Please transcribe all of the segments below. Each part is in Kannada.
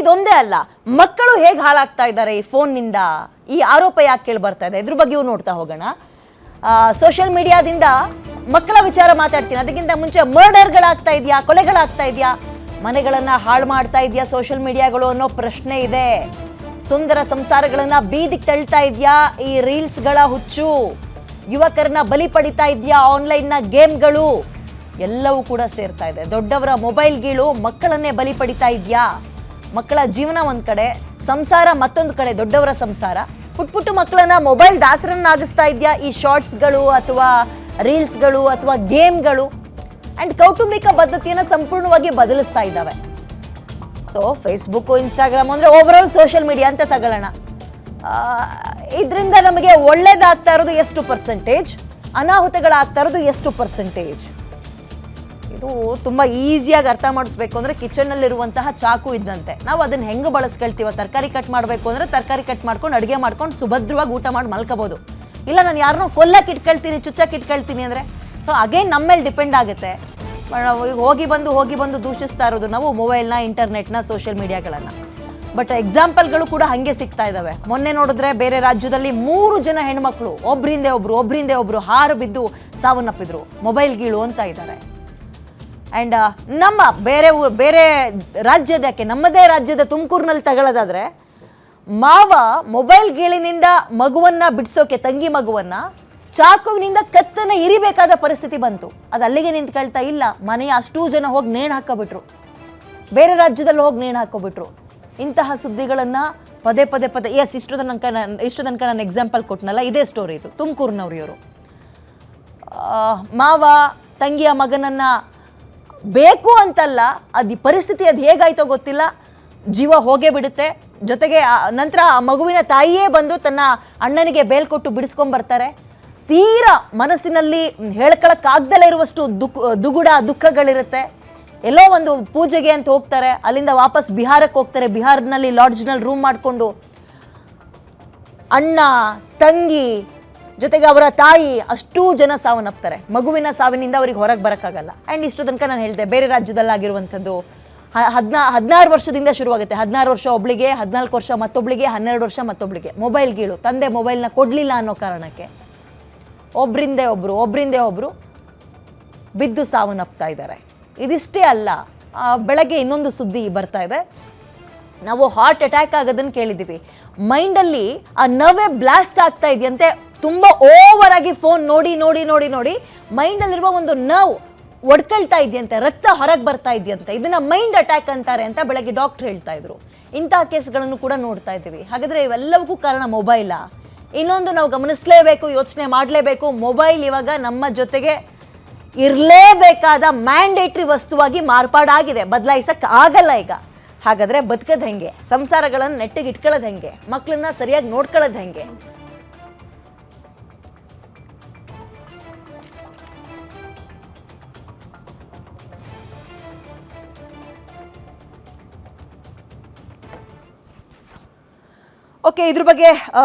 ಇದೊಂದೇ ಅಲ್ಲ, ಮಕ್ಕಳು ಹೇಗೆ ಹಾಳಾಗ್ತಾ ಇದ್ದಾರೆ ಈ ಫೋನ್ನಿಂದ, ಈ ಆರೋಪ ಯಾಕೆ ಕೇಳಿ ಬರ್ತಾ ಇದೆ, ಇದ್ರ ಬಗ್ಗೆಯೂ ನೋಡ್ತಾ ಹೋಗೋಣ. ಸೋಷಿಯಲ್ ಮೀಡಿಯಾದಿಂದ ಮಕ್ಕಳ ವಿಚಾರ ಮಾತಾಡ್ತೀನಿ, ಅದಕ್ಕಿಂತ ಮುಂಚೆ ಮರ್ಡರ್ಗಳಾಗ್ತಾ ಇದೆಯಾ, ಕೊಲೆಗಳಾಗ್ತಾ ಇದೆಯಾ, ಮನೆಗಳನ್ನ ಹಾಳು ಮಾಡ್ತಾ ಇದೆಯಾ ಸೋಷಿಯಲ್ ಮೀಡಿಯಾಗಳು ಅನ್ನೋ ಪ್ರಶ್ನೆ ಇದೆ. ಸುಂದರ ಸಂಸಾರಗಳನ್ನ ಬೀದಿಗೆ ತಳ್ತಾ ಇದೆಯಾ ಈ ರೀಲ್ಸ್ಗಳ ಹುಚ್ಚು, ಯುವಕರನ್ನ ಬಲಿ ಪಡಿತಾ ಇದೆಯಾ ಆನ್ಲೈನ್ನ ಗೇಮ್ಗಳು, ಎಲ್ಲವೂ ಕೂಡ ಸೇರ್ತಾ ಇದೆ. ದೊಡ್ಡವರ ಮೊಬೈಲ್ ಗೀಳು ಮಕ್ಕಳನ್ನೇ ಬಲಿ ಪಡಿತಾ ಇದೆಯಾ, ಮಕ್ಕಳ ಜೀವನ ಒಂದ್ ಕಡೆ, ಸಂಸಾರ ಮತ್ತೊಂದು ಕಡೆ, ದೊಡ್ಡವರ ಸಂಸಾರ. ಪುಟ್ಟು ಮಕ್ಕಳನ್ನ ಮೊಬೈಲ್ ದಾಸರನ್ನಾಗಿಸ್ತಾ ಇದೆಯಾ ಈ ಶಾರ್ಟ್ಸ್ಗಳು ಅಥವಾ ರೀಲ್ಸ್ಗಳು ಅಥವಾ ಗೇಮ್ಗಳು, ಅಂಡ್ ಕೌಟುಂಬಿಕ ಪದ್ಧತಿಯನ್ನು ಸಂಪೂರ್ಣವಾಗಿ ಬದಲಿಸ್ತಾ ಇದ್ದಾವೆ. ಸೊ ಫೇಸ್ಬುಕ್, ಇನ್ಸ್ಟಾಗ್ರಾಮ್ ಅಂದ್ರೆ ಓವರ್ ಆಲ್ ಸೋಷಿಯಲ್ ಮೀಡಿಯಾ ಅಂತ ತಗೊಳ್ಳೋಣ. ಇದರಿಂದ ನಮಗೆ ಒಳ್ಳೇದಾಗ್ತಾ ಇರೋದು ಎಷ್ಟು ಪರ್ಸೆಂಟೇಜ್, ಅನಾಹುತಗಳಾಗ್ತಾ ಇರೋದು ಎಷ್ಟು ಪರ್ಸೆಂಟೇಜ್? ಇದು ತುಂಬ ಈಸಿಯಾಗಿ ಅರ್ಥ ಮಾಡಿಸ್ಬೇಕು ಅಂದರೆ ಕಿಚನ್ನಲ್ಲಿರುವಂತಹ ಚಾಕು ಇದ್ದಂತೆ. ನಾವು ಅದನ್ನು ಹೆಂಗೆ ಬಳಸ್ಕೊಳ್ತೀವ, ತರಕಾರಿ ಕಟ್ ಮಾಡಬೇಕು ಅಂದರೆ ತರಕಾರಿ ಕಟ್ ಮಾಡ್ಕೊಂಡು ಅಡುಗೆ ಮಾಡ್ಕೊಂಡು ಸುಭದ್ರವಾಗಿ ಊಟ ಮಾಡಿ ಮಲ್ಕೋಬೋದು. ಇಲ್ಲ ನಾನು ಯಾರನ್ನೋ ಕೊಲ್ಲಕ್ಕೆ ಇಟ್ಕೊಳ್ತೀನಿ, ಚುಚ್ಚಕ್ಕೆ ಇಟ್ಕೊಳ್ತೀನಿ ಅಂದರೆ, ಸೊ ಅಗೇನ್ ನಮ್ಮ ಮೇಲೆ ಡಿಪೆಂಡ್ ಆಗುತ್ತೆ. ನಾವು ಹೋಗಿ ಬಂದು ದೂಷಿಸ್ತಾ ಇರೋದು ನಾವು ಮೊಬೈಲ್ನ, ಇಂಟರ್ನೆಟ್ನ, ಸೋಷಿಯಲ್ ಮೀಡಿಯಾಗಳನ್ನು. ಬಟ್ ಎಕ್ಸಾಂಪಲ್ಗಳು ಕೂಡ ಹಾಗೆ ಸಿಗ್ತಾ ಇದ್ದಾವೆ. ಮೊನ್ನೆ ನೋಡಿದ್ರೆ ಬೇರೆ ರಾಜ್ಯದಲ್ಲಿ 3 ಜನ ಹೆಣ್ಮಕ್ಳು ಒಬ್ಬರಿಂದ ಒಬ್ರು ಹಾರು ಬಿದ್ದು ಸಾವನ್ನಪ್ಪಿದ್ರು, ಮೊಬೈಲ್ ಗೀಳು ಅಂತ ಇದ್ದಾರೆ. ಆ್ಯಂಡ್ ನಮ್ಮ ಬೇರೆ ರಾಜ್ಯದಕ್ಕೆ, ನಮ್ಮದೇ ರಾಜ್ಯದ ತುಮಕೂರಿನಲ್ಲಿ ತಗೊಳ್ಳೋದಾದ್ರೆ, ಮಾವ ಮೊಬೈಲ್ ಗೀಳಿನಿಂದ ಮಗುವನ್ನ ಬಿಡಿಸೋಕೆ, ತಂಗಿ ಮಗುವನ್ನ ಚಾಕುವಿನಿಂದ ಕತ್ತನ್ನ ಇರಿಬೇಕಾದ ಪರಿಸ್ಥಿತಿ ಬಂತು. ಅದು ಅಲ್ಲಿಗೆ ನಿಂತ್ಕೊಳ್ತಾ ಇಲ್ಲ, ಮನೆಯ ಅಷ್ಟೂ ಜನ ಹೋಗಿ ನೇಣು ಹಾಕೋಬಿಟ್ರು, ಬೇರೆ ರಾಜ್ಯದಲ್ಲಿ ಹೋಗಿ ನೇಣು ಹಾಕೋಬಿಟ್ರು. ಇಂತಹ ಸುದ್ದಿಗಳನ್ನ ಪದೇ ಎಸ್, ಇಷ್ಟು ತನಕ ನಾನು ಎಕ್ಸಾಂಪಲ್ ಕೊಟ್ಟನಲ್ಲ, ಇದೇ ಸ್ಟೋರಿ ಇದು, ತುಮಕೂರಿನವ್ರು ಇವರು. ಮಾವ ತಂಗಿಯ ಮಗನನ್ನ ಬೇಕು ಅಂತಲ್ಲ, ಅದು ಪರಿಸ್ಥಿತಿ ಅದು ಹೇಗಾಯ್ತೋ ಗೊತ್ತಿಲ್ಲ, ಜೀವ ಹೋಗೇ ಬಿಡುತ್ತೆ. ಜೊತೆಗೆ ನಂತರ ಆ ಮಗುವಿನ ತಾಯಿಯೇ ಬಂದು ತನ್ನ ಅಣ್ಣನಿಗೆ ಬೇಲ್ ಕೊಟ್ಟು ಬಿಡಿಸ್ಕೊಂಡ್ಬರ್ತಾರೆ. ತೀರಾ ಮನಸ್ಸಿನಲ್ಲಿ ಹೇಳ್ಕೊಳಕ್ಕಾಗ್ದಲೇ ಇರುವಷ್ಟು ದುಃಖಗಳಿರುತ್ತೆ. ಎಲ್ಲೋ ಒಂದು ಪೂಜೆಗೆ ಅಂತ ಹೋಗ್ತಾರೆ, ಅಲ್ಲಿಂದ ವಾಪಸ್ ಬಿಹಾರಕ್ಕೆ ಹೋಗ್ತಾರೆ. ಬಿಹಾರ್ನಲ್ಲಿ ಲಾಡ್ಜ್ನಲ್ಲಿ ರೂಮ್ ಮಾಡಿಕೊಂಡು ಅಣ್ಣ, ತಂಗಿ ಜೊತೆಗೆ ಅವರ ತಾಯಿ ಅಷ್ಟೂ ಜನ ಸಾವನ್ನಪ್ತಾರೆ. ಮಗುವಿನ ಸಾವಿನಿಂದ ಅವ್ರಿಗೆ ಹೊರಗೆ ಬರೋಕ್ಕಾಗಲ್ಲ. ಆ್ಯಂಡ್ ಇಷ್ಟು ತನಕ ನಾನು ಹೇಳಿದೆ, ಬೇರೆ ರಾಜ್ಯದಲ್ಲಾಗಿರುವಂಥದ್ದು 16 ವರ್ಷದಿಂದ ಶುರುವಾಗುತ್ತೆ. 16 ವರ್ಷ ಒಬ್ಳಿಗೆ, 14 ವರ್ಷ ಮತ್ತೊಬ್ಳಿಗೆ, 12 ವರ್ಷ ಮತ್ತೊಬ್ಳಿಗೆ ಮೊಬೈಲ್ ಗೀಳು. ತಂದೆ ಮೊಬೈಲ್ನ ಕೊಡಲಿಲ್ಲ ಅನ್ನೋ ಕಾರಣಕ್ಕೆ ಒಬ್ಬರಿಂದೇ ಒಬ್ಬರು ಬಿದ್ದು ಸಾವನ್ನಪ್ತಾ ಇದ್ದಾರೆ. ಇದಿಷ್ಟೇ ಅಲ್ಲ, ಬೆಳಗ್ಗೆ ಇನ್ನೊಂದು ಸುದ್ದಿ ಬರ್ತಾ ಇದೆ. ನಾವು ಹಾರ್ಟ್ ಅಟ್ಯಾಕ್ ಆಗೋದನ್ನು ಕೇಳಿದ್ದೀವಿ. ಮೈಂಡಲ್ಲಿ ಆ ನರ್ವೇ ಬ್ಲಾಸ್ಟ್ ಆಗ್ತಾ ಇದೆಯಂತೆ. ತುಂಬ ಓವರ್ ಆಗಿ ಫೋನ್ ನೋಡಿ ಮೈಂಡಲ್ಲಿರುವ ಒಂದು ನರ್ವ್ ಒಡ್ಕೊಳ್ತಾ ಇದೆಯಂತೆ, ರಕ್ತ ಹೊರಗೆ ಬರ್ತಾ ಇದೆಯಂತೆ. ಇದನ್ನ ಮೈಂಡ್ ಅಟ್ಯಾಕ್ ಅಂತಾರೆ ಅಂತ ಬೆಳಗ್ಗೆ ಡಾಕ್ಟರ್ ಹೇಳ್ತಾ ಇದ್ರು. ಇಂತಹ ಕೇಸ್ಗಳನ್ನು ಕೂಡ ನೋಡ್ತಾ ಇದ್ದೀವಿ. ಹಾಗಾದ್ರೆ ಇವೆಲ್ಲವಕ್ಕೂ ಕಾರಣ ಮೊಬೈಲಾ? ಇನ್ನೊಂದು ನಾವು ಗಮನಿಸಲೇಬೇಕು, ಯೋಚನೆ ಮಾಡಲೇಬೇಕು, ಮೊಬೈಲ್ ಇವಾಗ ನಮ್ಮ ಜೊತೆಗೆ ಇರಲೇಬೇಕಾದ ಮ್ಯಾಂಡೇಟ್ರಿ ವಸ್ತುವಾಗಿ ಮಾರ್ಪಾಡಾಗಿದೆ, ಬದಲಾಯಿಸಕ್ಕೆ ಆಗಲ್ಲ ಈಗ. ಹಾಗಾದ್ರೆ ಬದುಕೋದು ಹೆಂಗೆ, ಸಂಸಾರಗಳನ್ನು ನೆಟ್ಟಿಗೆ ಇಟ್ಕೊಳ್ಳೋದು ಹೆಂಗೆ, ಮಕ್ಕಳನ್ನ ಸರಿಯಾಗಿ ನೋಡ್ಕೊಳ್ಳೋದು ಹೆಂಗೆ? ಓಕೆ, ಇದ್ರ ಬಗ್ಗೆ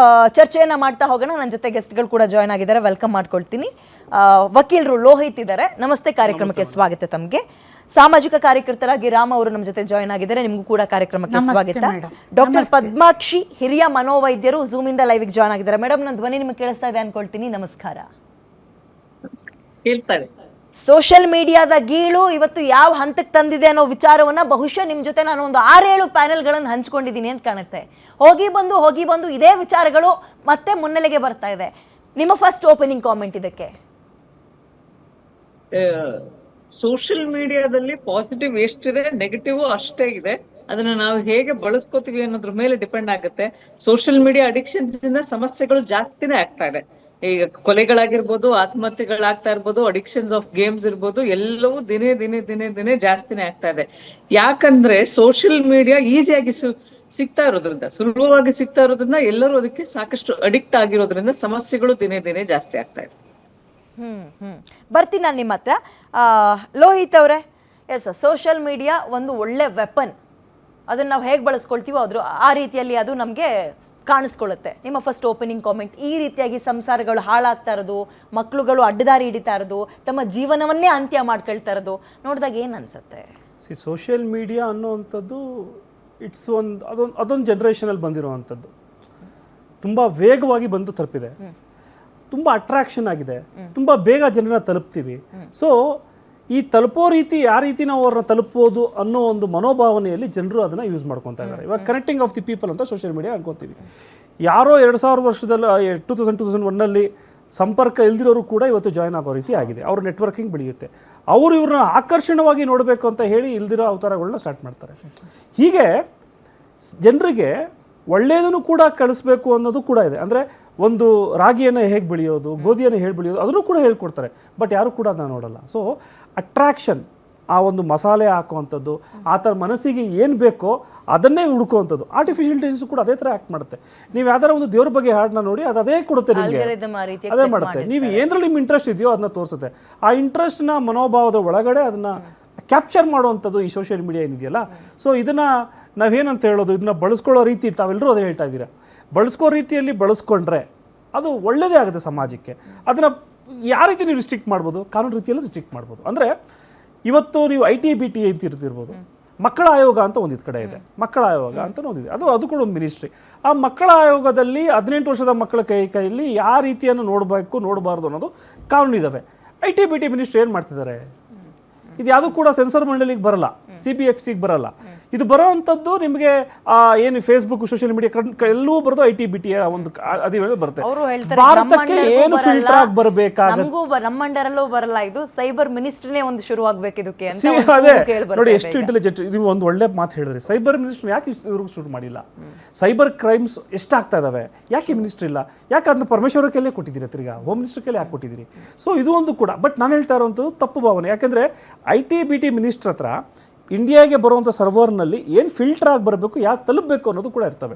ಚರ್ಚೆಯನ್ನು ಮಾಡ್ತಾ ಹೋಗೋಣ. ನನ್ನ ಜೊತೆ ಗೆಸ್ಟ್ಗಳು ಕೂಡ ಜಾಯ್ನ್ ಆಗಿದ್ದಾರೆ, ವೆಲ್ಕಮ್ ಮಾಡ್ಕೊಳ್ತೀನಿ. ವಕೀಲರು ಲೋಹಿತ್ ಇದ್ದಾರೆ, ನಮಸ್ತೆ, ಕಾರ್ಯಕ್ರಮಕ್ಕೆ ಸ್ವಾಗತ. ತಮಗೆ ಸಾಮಾಜಿಕ ಕಾರ್ಯಕರ್ತರಾಗಿ ರಾಮ್ ಅವರು ನಮ್ಮ ಜೊತೆ ಜಾಯ್ನ್ ಆಗಿದ್ದಾರೆ, ನಿಮಗೂ ಕೂಡ ಕಾರ್ಯಕ್ರಮಕ್ಕೆ ಸ್ವಾಗತ. ಡಾಕ್ಟರ್ ಪದ್ಮಾಕ್ಷಿ, ಹಿರಿಯ ಮನೋವೈದ್ಯರು, ಝೂಮ್ ಇಂದ ಲೈವ್ ಜಾಯ್ನ್ ಆಗಿದ್ದಾರೆ. ಮೇಡಮ್, ನನ್ನ ಧ್ವನಿ ನಿಮಗೆ ಕೇಳಿಸ್ತಾ ಇದೆ ಅನ್ಕೊಳ್ತೀನಿ, ನಮಸ್ಕಾರ. ಸೋಷಿಯಲ್ ಮೀಡಿಯಾದ ಗೀಳು ಇವತ್ತು ಯಾವ ಹಂತಕ್ಕೆ ತಂದಿದೆ ಅನ್ನೋ ವಿಚಾರವನ್ನ ಬಹುಶಃ ನಿಮ್ಮ ಜೊತೆ ನಾನು ಒಂದು 6-7 ಪ್ಯಾನೆಲ್ಗಳನ್ನು ಹಂಚ್ಕೊಂಡಿದ್ದೀನಿ ಅಂತ ಕಾಣುತ್ತೆ. ಹೋಗಿ ಬಂದು ಇದೇ ವಿಚಾರಗಳು ಮತ್ತೆ ಮುನ್ನೆಲೆಗೆ ಬರ್ತಾ ಇದೆ. ನಿಮ್ಮ ಫಸ್ಟ್ ಓಪನಿಂಗ್ ಕಾಮೆಂಟ್ ಇದಕ್ಕೆ? ಸೋಷಿಯಲ್ ಮೀಡಿಯಾದಲ್ಲಿ ಪಾಸಿಟಿವ್ ಎಷ್ಟಿದೆ, ನೆಗೆಟಿವ್ ಅಷ್ಟೇ ಇದೆ. ಅದನ್ನ ನಾವು ಹೇಗೆ ಬಳಸ್ಕೋತೀವಿ ಅನ್ನೋದ್ರ ಮೇಲೆ ಡಿಪೆಂಡ್ ಆಗುತ್ತೆ. ಸೋಷಿಯಲ್ ಮೀಡಿಯಾ ಅಡಿಕ್ಷನ್ಸ್ ಇಂದ ಸಮಸ್ಯೆಗಳು ಜಾಸ್ತಿನೇ ಆಗ್ತಾ ಇದೆ. ಈಗ ಕೊಲೆಗಳಾಗಿರ್ಬೋದು, ಆತ್ಮಹತ್ಯೆಗಳಾಗ್ತಾ ಇರ್ಬೋದು, ಅಡಿಕ್ಷನ್ಸ್ ಆಫ್ ಗೇಮ್ಸ್ ಇರ್ಬೋದು, ಎಲ್ಲವೂ ದಿನೇ ಜಾಸ್ತಿನೇ ಆಗ್ತಾ ಇದೆ. ಯಾಕಂದ್ರೆ ಸೋಷಿಯಲ್ ಮೀಡಿಯಾ ಈಸಿಯಾಗಿ ಸಿಗ್ತಾ ಇರೋದ್ರಿಂದ, ಸುಲಭವಾಗಿ ಸಿಗ್ತಾ ಇರೋದ್ರಿಂದ ಎಲ್ಲರೂ ಅದಕ್ಕೆ ಸಾಕಷ್ಟು ಅಡಿಕ್ಟ್ ಆಗಿರೋದ್ರಿಂದ ಸಮಸ್ಯೆಗಳು ದಿನೇ ಜಾಸ್ತಿ ಆಗ್ತಾ ಇದೆ. ಬರ್ತೀನಿ ನಾನು ನಿಮ್ಮ ಹತ್ರ. ಲೋಹಿತ್ ಅವರೇ, ಎಸ್, ಸೋಷಿಯಲ್ ಮೀಡಿಯಾ ಒಂದು ಒಳ್ಳೆ ವೆಪನ್. ಅದನ್ನು ನಾವು ಹೇಗೆ ಬಳಸ್ಕೊಳ್ತೀವೋ ಆ ರೀತಿಯಲ್ಲಿ ಅದು ನಮಗೆ ಕಾಣಿಸ್ಕೊಳ್ಳುತ್ತೆ. ನಿಮ್ಮ ಫಸ್ಟ್ ಓಪನಿಂಗ್ ಕಾಮೆಂಟ್, ಈ ರೀತಿಯಾಗಿ ಸಂಸಾರಗಳು ಹಾಳಾಗ್ತಾ ಇರೋದು, ಮಕ್ಕಳುಗಳು ಅಡ್ಡದಾರಿ ಹಿಡಿತಾ ಇರೋದು, ತಮ್ಮ ಜೀವನವನ್ನೇ ಅಂತ್ಯ ಮಾಡ್ಕೊಳ್ತಾ ಇರೋದು ನೋಡಿದಾಗ ಏನು ಅನ್ಸುತ್ತೆ? ಸೋಷಿಯಲ್ ಮೀಡಿಯಾ ಅನ್ನುವಂಥದ್ದು ಇಟ್ಸ್ ಅದೊಂದು ಜನ್ರೇಷನಲ್ಲಿ ಬಂದಿರುವಂಥದ್ದು, ತುಂಬ ವೇಗವಾಗಿ ಬಂದು ತಲುಪಿದೆ, ತುಂಬ ಅಟ್ರಾಕ್ಷನ್ ಆಗಿದೆ, ತುಂಬ ಬೇಗ ಜನರನ್ನ ತಲುಪ್ತೀವಿ. ಸೊ ಈ ತಲುಪೋ ರೀತಿ ಯಾವ ರೀತಿ ನಾವು ಅವ್ರನ್ನ ತಲುಪೋದು ಅನ್ನೋ ಒಂದು ಮನೋಭಾವನೆಯಲ್ಲಿ ಜನರು ಅದನ್ನು ಯೂಸ್ ಮಾಡ್ಕೊತಾ ಇದ್ದಾರೆ. ಇವಾಗ ಕನೆಕ್ಟಿಂಗ್ ಆಫ್ ದಿ ಪೀಪಲ್ ಅಂತ ಸೋಷಿಯಲ್ ಮೀಡಿಯಾ ಅನ್ಕೋತೀವಿ. ಯಾರೋ 2000 ವರ್ಷದಲ್ಲಿ 2001ನಲ್ಲಿ ಸಂಪರ್ಕ ಇಲ್ದಿರೋರು ಕೂಡ ಇವತ್ತು ಜಾಯ್ನ್ ಆಗೋ ರೀತಿ ಆಗಿದೆ. ಅವ್ರ ನೆಟ್ವರ್ಕಿಂಗ್ ಬೆಳೆಯುತ್ತೆ, ಅವರು ಇವ್ರನ್ನ ಆಕರ್ಷಣವಾಗಿ ನೋಡಬೇಕು ಅಂತ ಹೇಳಿ ಇಲ್ದಿರೋ ಅವತಾರಗಳನ್ನ ಸ್ಟಾರ್ಟ್ ಮಾಡ್ತಾರೆ. ಹೀಗೆ ಜನರಿಗೆ ಒಳ್ಳೆಯದನ್ನು ಕೂಡ ಕಳಿಸ್ಬೇಕು ಅನ್ನೋದು ಕೂಡ ಇದೆ. ಅಂದರೆ ಒಂದು ರಾಗಿಯನ್ನು ಹೇಗೆ ಬೆಳೆಯೋದು, ಗೋಧಿಯನ್ನು ಹೇಗೆ ಬೆಳೆಯೋದು ಅದನ್ನು ಕೂಡ ಹೇಳ್ಕೊಡ್ತಾರೆ, ಬಟ್ ಯಾರು ಕೂಡ ಅದನ್ನು ನೋಡಲ್ಲ. ಸೊ ಅಟ್ರಾಕ್ಷನ್, ಆ ಒಂದು ಮಸಾಲೆ ಹಾಕುವಂಥದ್ದು, ಆ ಥರ ಮನಸ್ಸಿಗೆ ಏನು ಬೇಕೋ ಅದನ್ನೇ ಹುಡುಕುವಂಥದ್ದು. ಆರ್ಟಿಫಿಷಿಯಲ್ ಇಂಟೆಲಿಜೆನ್ಸ್ ಕೂಡ ಅದೇ ಥರ ಆ್ಯಕ್ಟ್ ಮಾಡುತ್ತೆ. ನೀವು ಯಾವ್ದಾರ ಒಂದು ದೇವ್ರ ಬಗ್ಗೆ ಹಾಡನ್ನ ನೋಡಿ ಅದು ಅದೇ ಕೊಡುತ್ತೆ ನಿಮಗೆ, ಅದೇ ಮಾಡುತ್ತೆ. ನೀವು ಏನರಲ್ಲಿ ನಿಮ್ಮ ಇಂಟ್ರೆಸ್ಟ್ ಇದೆಯೋ ಅದನ್ನ ತೋರಿಸುತ್ತೆ. ಆ ಇಂಟ್ರೆಸ್ಟ್ನ ಮನೋಭಾವದ ಒಳಗಡೆ ಅದನ್ನು ಕ್ಯಾಪ್ಚರ್ ಮಾಡುವಂಥದ್ದು ಈ ಸೋಷಿಯಲ್ ಮೀಡಿಯಾ ಏನಿದೆಯಲ್ಲ. ಸೊ ಇದನ್ನು ನಾವೇನಂತ ಹೇಳೋದು, ಇದನ್ನ ಬಳಸ್ಕೊಳ್ಳೋ ರೀತಿ ತಾವೆಲ್ಲರೂ ಅದೇ ಹೇಳ್ತಾ ಇದ್ದೀರಾ. ಬಳಸ್ಕೋ ರೀತಿಯಲ್ಲಿ ಬಳಸ್ಕೊಂಡ್ರೆ ಅದು ಒಳ್ಳೆಯದೇ ಆಗುತ್ತೆ ಸಮಾಜಕ್ಕೆ. ಅದನ್ನು ಯಾವ ರೀತಿ ನೀವು ರಿಸ್ಟ್ರಿಕ್ಟ್ ಮಾಡ್ಬೋದು, ಕಾನೂನು ರೀತಿಯಲ್ಲಿ ರಿಸ್ಟ್ರಿಕ್ಟ್ ಮಾಡ್ಬೋದು. ಅಂದರೆ ಇವತ್ತು ನೀವು ITBT ಅಂತ ಇರ್ತಿರ್ಬೋದು, ಮಕ್ಕಳ ಆಯೋಗ ಅಂತ ಒಂದಿದ್ದು ಕಡೆ ಇದೆ, ಮಕ್ಕಳ ಆಯೋಗ ಅಂತ ಒಂದಿದೆ, ಅದು ಕೂಡ ಒಂದು ಮಿನಿಸ್ಟ್ರಿ. ಆ ಮಕ್ಕಳ ಆಯೋಗದಲ್ಲಿ 18 ವರ್ಷದ ಮಕ್ಕಳ ಕೈಯಲ್ಲಿ ಯಾವ ರೀತಿಯನ್ನು ನೋಡಬೇಕು ನೋಡಬಾರ್ದು ಅನ್ನೋದು ಕಾನೂನು ಇದ್ದಾವೆ. ITBT ಮಿನಿಸ್ಟ್ರಿ ಏನು ಮಾಡ್ತಿದ್ದಾರೆ, ಇದು ಯಾವುದೂ ಕೂಡ ಸೆನ್ಸರ್ ಮಂಡಳಿಗೆ ಬರಲ್ಲ, CBFCಗೆ ಬರಲ್ಲ. ಇದು ಬರೋವಂಥದ್ದು ನಿಮಗೆ ಏನು ಫೇಸ್ಬುಕ್ ಸೋಷಿಯಲ್ ಮೀಡಿಯಾ ಎಲ್ಲೂ ಬರೋದು ITBT ಒಂದು ಅಧಿವೇಶನ ಬರುತ್ತೆ. ಭಾರತಕ್ಕೆ ಏನು ಫಿಲ್ಟರ್ ಆಗಿ ಬರಬೇಕಾಗುತ್ತೆ, ನಮ್ಮ ಅಂಡರಲ್ಲೂ ಬರಲ್ಲ. ಇದು ಸೈಬರ್ ಮಿನಿಸ್ಟ್ರಿನೇ ಒಂದು ಶುರು ಆಗ್ಬೇಕು ಇದಕ್ಕೆ ಅಂತ. ಅದೇ ನೋಡಿ ಎಷ್ಟು ಇಂಟೆಲಿಜೆಂಟ್. ನೀವು ಒಂದು ಒಳ್ಳೆ ಮಾತು ಹೇಳಿದ್ರಿ, ಸೈಬರ್ ಮಿನಿಸ್ಟ್ರಿ ಯಾಕೆ ಇವ್ರಿಗೆ ಶುರು ಮಾಡಿಲ್ಲ? ಸೈಬರ್ ಕ್ರೈಮ್ಸ್ ಎಷ್ಟಾಗ್ತಾ ಇದಾವೆ, ಯಾಕೆ ಮಿನಿಸ್ಟ್ರಿ ಇಲ್ಲ? ಯಾಕೆ ಅದನ್ನ ಪರಮೇಶ್ವರ ಕೈಲೇ ಕೊಟ್ಟಿದ್ದೀರಿ, ತಿರ್ಗಾ ಹೋಮ್ ಮಿನಿಸ್ಟರ್ ಕೈಲೇ ಯಾಕೆ ಕೊಟ್ಟಿದ್ದೀರಿ? ಸೊ ಇದು ಒಂದು ಕೂಡ. ಬಟ್ ನಾನು ಹೇಳ್ತಾ ಇರೋವಂಥದ್ದು ತಪ್ಪು ಭಾವನೆ. ಯಾಕೆಂದರೆ ITBT ಮಿನಿಸ್ಟ್ರ್ ಹತ್ರ ಇಂಡಿಯಾಗೆ ಬರುವಂಥ ಸರ್ವರ್ನಲ್ಲಿ ಏನು ಫಿಲ್ಟರ್ ಆಗಿ ಬರಬೇಕು, ಯಾಕೆ ತಲುಪಬೇಕು ಅನ್ನೋದು ಕೂಡ ಇರ್ತವೆ.